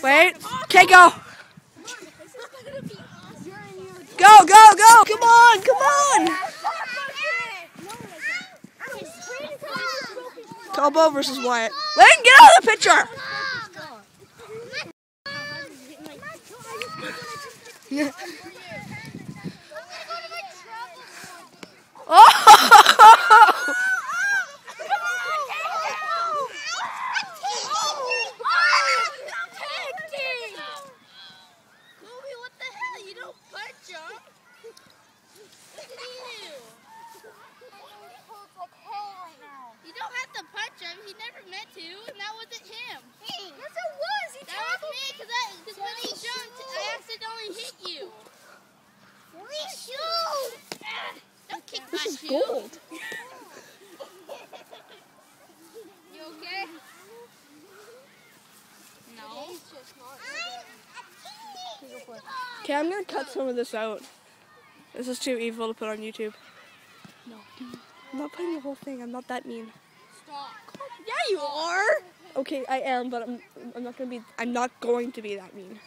Wait. Okay, go. Go, go, go. Come on, come on. Tobo versus Wyatt. Lane, get out of the picture. Oh! You don't have to punch him. He never meant to, and that wasn't him. Yes, it was. That was me, because when he jumped, I accidentally hit you. Shoot! Don't kick my shoe. Gold. You okay? No. Okay, I'm gonna cut some of this out. This is too evil to put on YouTube. No. I'm not putting the whole thing. I'm not that mean. Stop. Yeah, you are. Okay, I am, but I'm not going to be that mean.